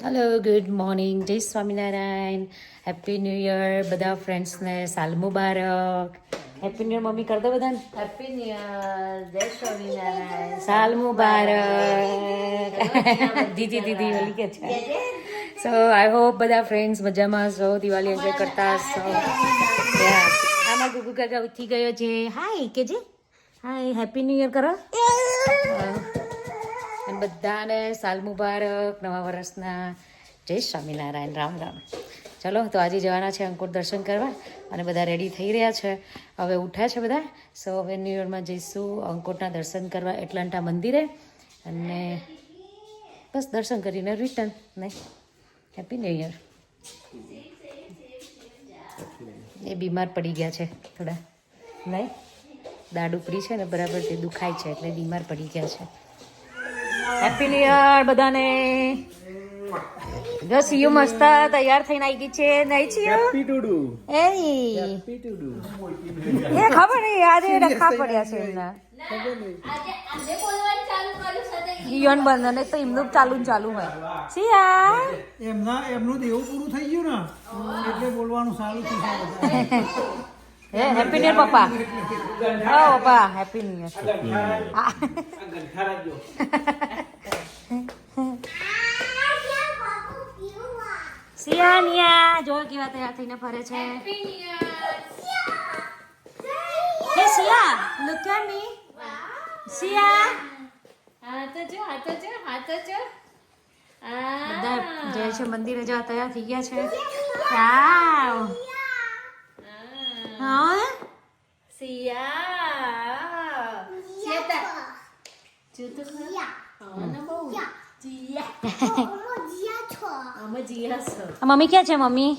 Hello good morning, જય Swaminarayan, happy new year બધા ફ્રેન્ડ્સને, સાલ મુબારક. હેપી ન્યૂ યર મમ્મી કર દો બધાને. હેપી ન્યુ યર, જય સ્વામિનારાયણ, સાલ મુબારક. દીદી દીદી ઓલી કે છે. સો આઈ હોપ બધા ફ્રેન્ડ્સ મજામાં હશો, દિવાળી એન્જોય કરતા હશો. આમાં ગુગુ કાકા ઉઠી ગયો છે. હાય કેજે, હાય હેપી ન્યૂ યર કરો. અને બધાને સાલ મુબારક, નવા વર્ષના જય સ્વામિનારાયણ, રામ રામ. ચલો તો આજે જવાના છે અંકુર દર્શન કરવા અને બધા રેડી થઈ રહ્યા છે. હવે ઉઠ્યા છે બધા. સો હવે ન્યૂ યરમાં જઈશું અંકુરના દર્શન કરવા એટલાન્ટા મંદિરે અને બસ દર્શન કરીને રિટર્ન. નહીં, હેપી ન્યૂ યર. એ બીમાર પડી ગયા છે થોડા, નહીં દાઢ ઉપડી છે ને બરાબર, તે દુખાય છે એટલે બીમાર પડી ગયા છે. હેપી ન્યૂ યર બધાને. જો સીયુ મસ્ત તૈયાર થઈને આવી ગઈ છે. નહીં સીયુ એ ખબર નહીં આજે રખા પડ્યા છે એમના ઈયોન બંધ ને તો એમનું ચાલુ હોય. સિયા એમનું દેવું પૂરું થઈ ગયું ને એટલે બોલવાનું સારું થયું. હેપી ન્યુ યર પપ્પા. હા પપ્પા હેપી ન્યુ યર. સિયાનિયા જો કેવા તૈયાર થઈને ફરે છે. હે સિયા, લુક એટ મી. સિયા બધા જાય છે મંદિરે જવા તૈયાર થઈ ગયા છે. વાવ. હા મમ્મી ક્યાં છે મમ્મી?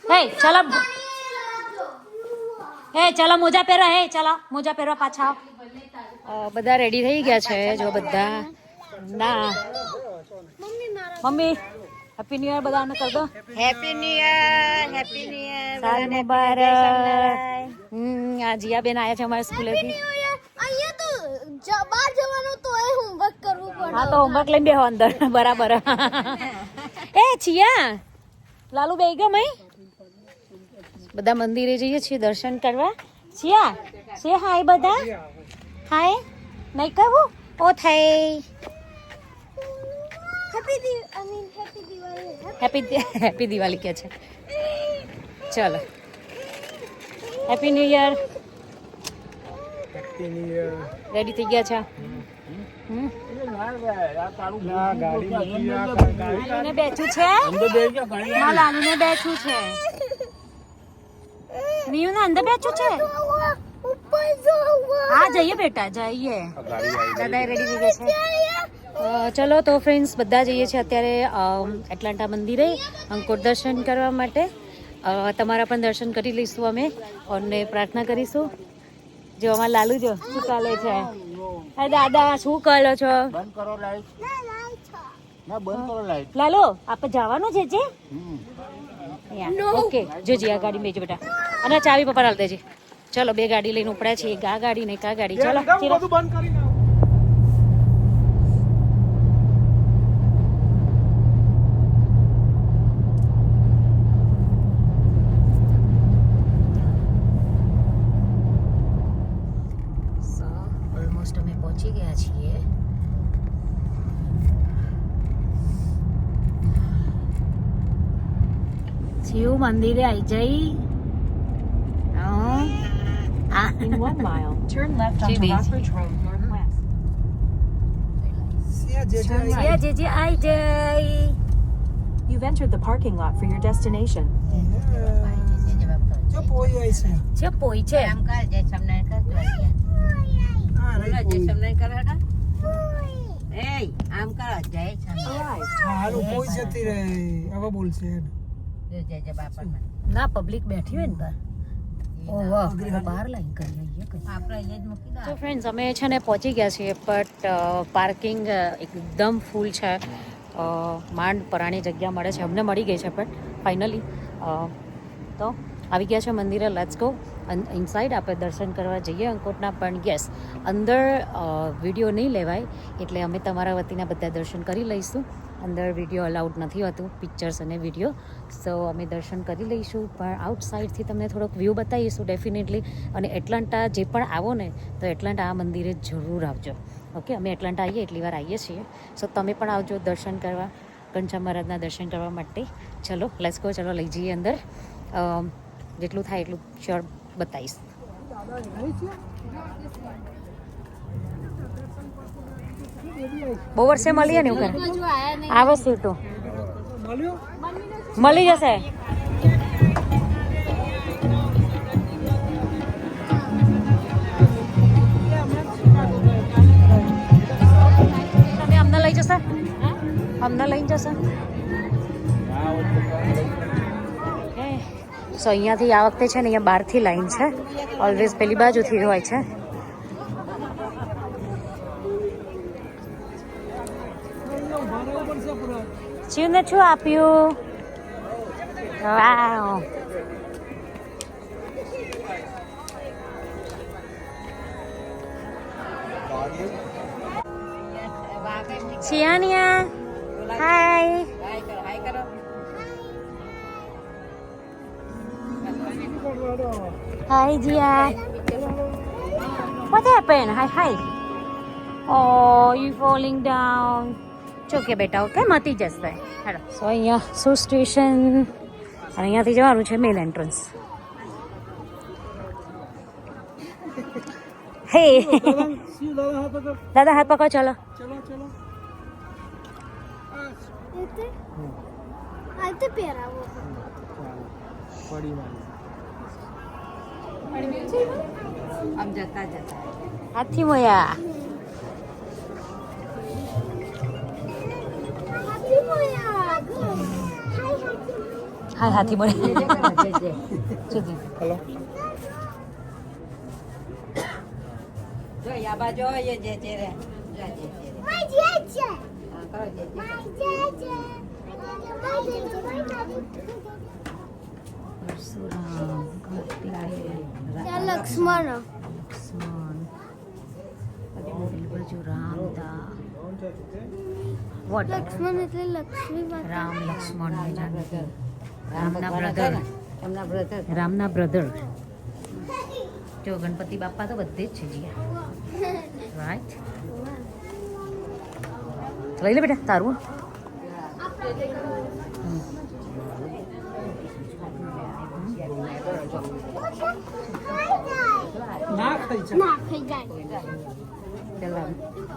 હે ચલો, હે ચલો મોજા પહેરો, હે ચલો મોજા પહેરો પાછા. બધા રેડી થઈ ગયા છે જો બધા. ના મમ્મી હેપી ન્યુ યર બધાને કર દો. Happy new year, happy new year, સાલ મુબારક. આ જીયા બેન આયા છે અમારી સ્કૂલેથી. બહાર જવાનું તો એ હોમવર્ક કરવું પડે. હા તો હોમવર્ક લઈને બેહો અંદર. બરાબર. એ છિયા લાલુ બે ગયો મય. બધા મંદિરે જઈએ છીએ દર્શન કરવા. છિયા સે હાય બધા. હાય નહીં કહું ઓ થઈ. હેપી દિવાળી કે છે. ચલો હેપી ન્યુ યર. રેડી થઈ ગયા છે. લાલુને બેઠું છે. લાલુને બેઠું છે. નિયુ ને અંદર બેઠું છે. હા જઈએ બેટા જઈએ. દાદા રેડી થઈ ગયા છે. ચલો તો ફ્રેન્ડ્સ બધા જઈએ છીએ અત્યારે એટલાન્ટા મંદિરે અંકુર દર્શન કરવા માટે. તમારા પણ દર્શન કરી લઈશું અમે અને પ્રાર્થના કરીશું. જો અમારા લાલુ જો શું ચાલે છે. અરે દાદા શું કરો છો? બંધ કરો લાઈટ. ના બંધ કરો લાઈટ. લાલો આપણે જવાનું છે જે. ઓકે જોજી આ ગાડી બેજો બેટા અને ચાવી પપ્પા હાલ દેજે. ચલો બે ગાડી લઈને ઉપડ્યા છીએ. એક આ ગાડી ને એક આ ગાડી. ચલો બધું બંધ કરી નાખો. ઓલમોસ્ટ અમે પહોંચી ગયા છીએ. શિવ મંદિરે આવી જઈ. In 1 mile, turn left onto Rockbridge Road Northwest. Turn right. જે આવી જઈ. You've entered the parking lot for your destination. જો પોઈ આઈ છે. છે પોઈ છે. આમ કર, જય સ્વામિનારાયણ કર. હા જય રહી સ્વામિનારાયણ કર હેડા. એ આમ કર, જય સ્વામિનારાયણ. Arrived. હારું પોઈ જતી રહે. હવે બોલશે. જય જય બાપા મને. ના પબ્લિક બેઠી હોય ને બહાર. ઓહ બહાર લાઈન કરી લઈએ. આપણે અહીંયા જ મૂકી દો. તો ફ્રેન્ડ્સ અમે છે ને પહોંચી ગયા છીએ બટ પાર્કિંગ એકદમ ફૂલ છે. માંડ પરાણી જગ્યા મળે છે. અમને મળી ગઈ છે પણ ફાઇનલી તો આવી ગયા છે મંદિરે. Let's go inside. આપણે દર્શન કરવા જઈએ અંકુરના. પણ યસ અંદર વિડીયો નહીં લેવાય એટલે અમે તમારા વતીના બધા દર્શન કરી લઈશું. અંદર વિડીયો અલાઉડ નથી હોતું, પિક્ચર્સ અને વિડીયો. સો અમે દર્શન કરી લઈશું, પણ આઉટસાઇડથી તમને થોડોક વ્યૂ બતાવીશું ડેફિનેટલી. અને એટલાન્ટા જે પણ આવો ને તો એટલાન્ટા આ મંદિરે જરૂર આવજો. ઓકે, અમે એટલાન્ટા આવીએ એટલી વાર આવીએ છીએ. સો તમે પણ આવજો દર્શન કરવા, ઘનશ્યામ મહારાજના દર્શન કરવા માટે. ચલો લેટ્સ ગો, ચલો લઈ જઈએ અંદર. જેટલું થાય એટલું શ્યોર બતાવીશ. બહુ વર્ષે મળીએ ને એવું કરે. હજુ આયા નહીં. આવે સીટો મળ્યો મળી જશે. તમે અમને લઈ જશે? અમને લઈ જશે? સો અહીંયાથી આ વખતે છે ને અહીંયા બહારથી લાઈન છે, ઓલવેઝ પેલી બાજુથી હોય છે. શિવને શું આપ્યું? વાવ, શિયાનિયા હાય. હાય કરો. Hi, Gia. What happened? Hi. Oh, you falling down. It's okay, બેટા. Okay, મતી જશે. હેલો. સો અહીંયા શું સ્ટેશન, અને અહીંયાથી જવાનું છે મેલ એન્ટ્રન્સ. હે દાદા હાથ પકડો, ચલો. આ તે પહેરાવો. આમ જતા હાથથી મોયા. હાથી મોયા. હાય હાથી મોયા. જો આ બાજુ એ જે જે રે માય જેજે. હા કરો જે માય જેજે. માય જેજે. પરશુરામ, કાર્તિકેય, ત્યાં લક્ષ્મણ. પેલી બાજુ રામદા. વોટ? લક્ષ્મણ એટલે લક્ષ્મી માતા. રામ લક્ષ્મણ ને જાનકી. રામના બ્રધર. એમના બ્રધર રામના બ્રધર. જો ગણપતિ બાપા તો બધે જ છે જીયા. રાઈટ, લઈ લે બેટા તારું. ના ખાઈ છે ના ખાઈ જાય. પેલા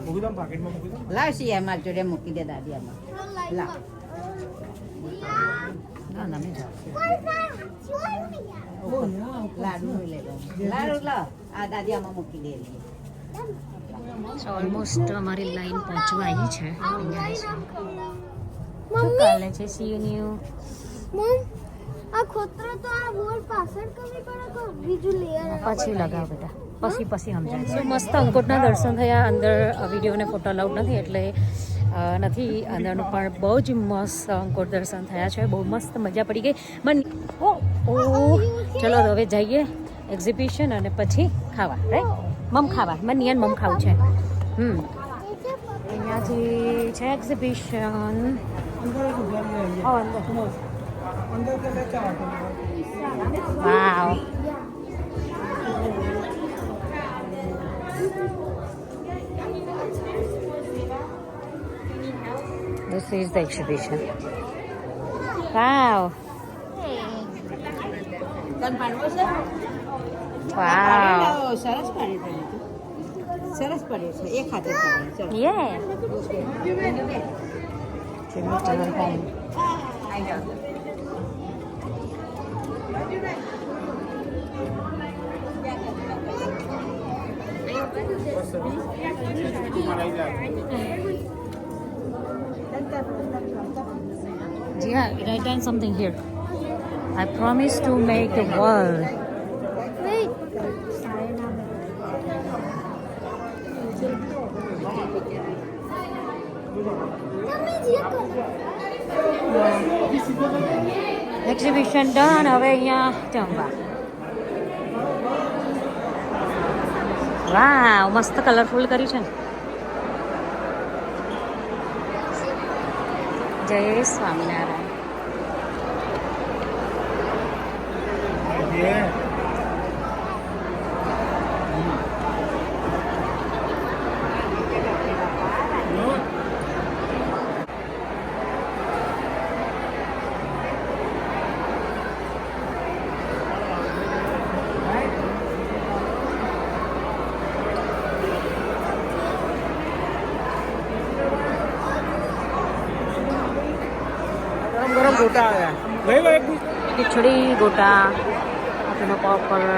મૂકી દો પાકેટમાં મૂકી દો. લાવશી અમાર જોડે મૂકી દે દાદી અમાર લાવ ના ના મેં લાડુ લઈ લો લાડુ લાવ આ દાદી આમાં મૂકી દે ઓલમોસ્ટ અમારી લાઈન પહોંચવા આવી છે. શું મમ્મી ચાલે છે સીયુન્યુ? મમ આ ખોતરો તો આ બોલ પાછળ કરવી પડે તો બીજું લેયર. પછી લગાવ બેટા, પછી સમજાય. શું મસ્ત અંકોટના દર્શન થયા. અંદર વિડીયોને ફોટો અલાઉડ નથી એટલે નથી અંદરનું, પણ બહુ જ મસ્ત અંકોટ દર્શન થયા છે. બહુ મસ્ત મજા પડી ગઈ મને. ઓ ચલો હવે જઈએ એક્ઝિબિશન અને પછી ખાવા. રાઈટ મમ ખાવા, મને નિયન મમ ખાવું છે. અહીંયાથી છે એક્ઝિબિશન. અંદર જ ઉભા રહી અંદર કે લેતા આવો. વાવ, this is the exhibition. Wow, તન પાડવો છે wow, સરસ પડે છે સરસ પડે છે એક હાથે પડે ચલો yeah. Jimmy Turner home. આઈ જાઓ Yeah, write down something here. I promise to make the world. Wait. Mummy જે કરો. Exhibition done. હવે અહીંયા જમવા. વાવ, મસ્ત કલરફુલ કર્યું છે ને. જય સ્વામિનારાયણ. ગરમ ગોટા આવ્યા લઈ લો એક ખીચડી ગોટા આપીનો પોપકોર્ન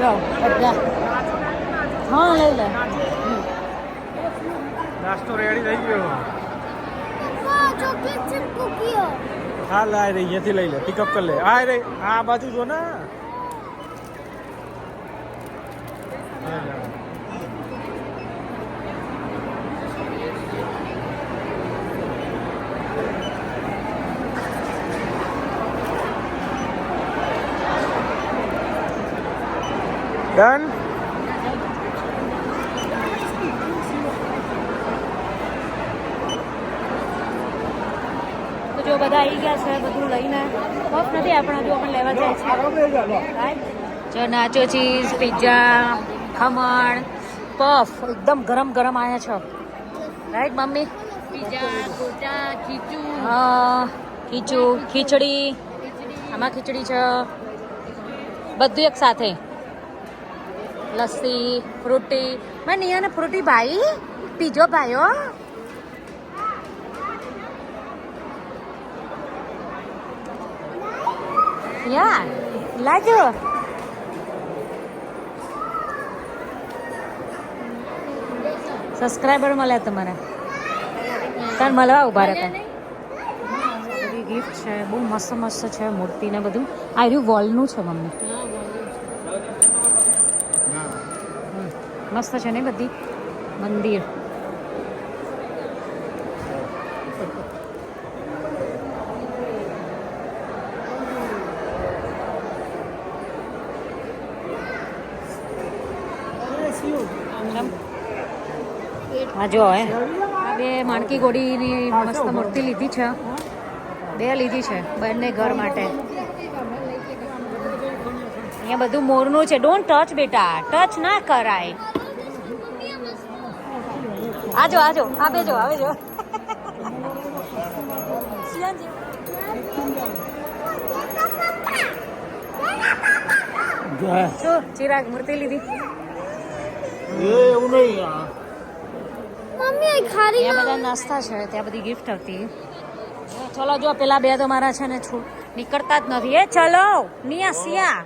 જાઓ બધા હા લઈ લે. નાસ્તો રેડી થઈ ગયો. વાહ ચોકલેટ ચિપ કુકીઓ હા લાય રે અહીંયાથી લઈ લે પિકઅપ કરી લે. આ રે આ બાજુ જો ને. ડન. તો જો બધા આવી ગયા છે બધું લઈને. બસ નથી આપણા જો આપણે લેવા જાય છે. રાઈટ. જો નાચો ચીઝ પિઝા ખમણ પફ એકદમ ગરમ ગરમ આવ્યા છે. Right mummy. પીઝા ગોટા ખીચું હા ખીચું ખીચડી આમાં ખીચડી છે બધું એક સાથે. લસ્સી ફ્રૂટી મેં નિયાને ફ્રૂટી ભાઈ પીજો ભાઈઓ. યા લાજો. સબસ્ક્રાઈબર મળ્યા તમારા તાર મળવા ઉભા રહેતા. બધી ગિફ્ટ છે બહુ મસ્ત મસ્ત છે મૂર્તિ ને બધું. આ રહ્યું વોલનું છે મમ્મી. મસ્ત છે ને બધી મંદિર. હા જો હે આ બે માણકી ઘોડીની મસ્ત મૂર્તિ લીધી છે. બે લીધી છે બંને ઘર માટે. અહીંયા બધું મોરનું છે. ડોન્ટ ટચ બેટા ટચ ના કરાય. આજો આજો આ બે જો આવે જો. શું ચિરાગ મૂર્તિ લીધી. એવું નહીં. મમ્મી આ ખારી ત્યાં બધા નાસ્તા છે ત્યાં બધી ગિફ્ટ હતી. ચલો જો પેલા બે તો મારા છે ને નીકળતા જ નથી. એ ચલો નિયા સિયા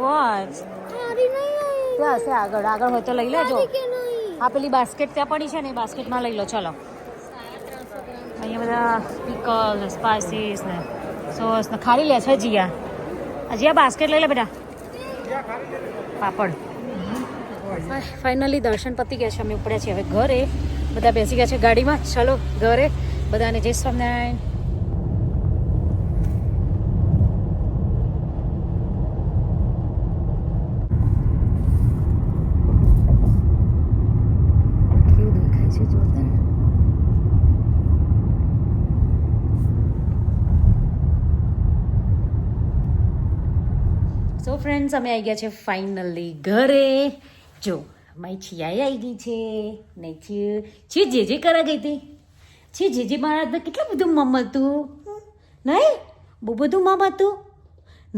વોચ ખારી નહીં આવી ત્યાં હશે આગળ આગળ હોય તો લઈ લેજો. કે નહીં આ પેલી બાસ્કેટ ત્યાં પડી છે ને એ બાસ્કેટમાં લઈ લો. ચલો અહીંયા બધા પીકલ ને સ્પાઇસીસ ને સોસ ને ખારી લે છે જીયા. જીયા બાસ્કેટ લઈ લે બેટા. પાપડ. ફાઇનલી દર્શન પતી ગયા છે. અમે ઉપડ્યા છીએ હવે ઘરે. બધા બેસી ગયા છે ગાડીમાં. ચલો ઘરે બધાને જય સ્વામિનારાયણ. કેવું દેખાય છે જોરદાર. સો ફ્રેન્ડ્સ અમે આવી ગયા છે ફાઇનલી ઘરે. જો મારી છિયાઈ આવી ગઈ છે. નહીં છી જે જે કરા ગઈ હતી. છી જે જે મારા હાથમાં કેટલું બધું મમ હતું. નહીં બહુ બધું મમ હતું.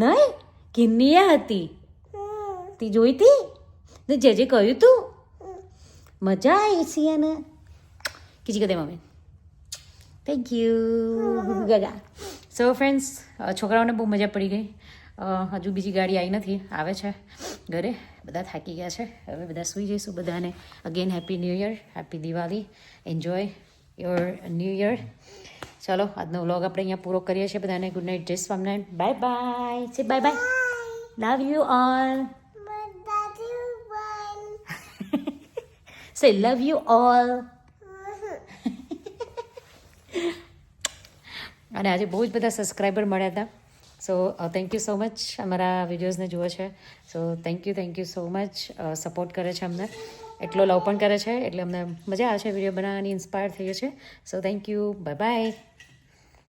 નહીં કિન્નીયા હતી તી જોઈ હતી ને જે જે કહ્યું તું. મજા આવી સિયાને. કીજી કદે મમ્મી થેન્ક યુ ગગા. સો ફ્રેન્ડ્સ છોકરાઓને બહુ મજા પડી ગઈ. હજુ બીજી ગાડી આવી નથી આવે છે ઘરે. બધા થાકી ગયા છે હવે બધા સૂઈ જઈશું. બધાને again happy new year happy Diwali. Enjoy your new year. ચલો આજનો વ્લોગ આપણે અહીંયા પૂરો કરીએ છીએ. બધાને ગુડ નાઇટ જય Swaminarayan. Bye bye. Say bye bye. Love you all. Say love you all. અને આજે બહુ જ બધા સબસ્ક્રાઈબર મળ્યા હતા. So thank you so much અમારા વિડીયોઝને જુઓ છે. So thank you so much support કરે છે અમને. એટલો લવ પણ કરે છે એટલે અમને મજા આવે છે વિડીયો બનાવવાની ઇન્સ્પાયર થઈએ છે so thank you bye bye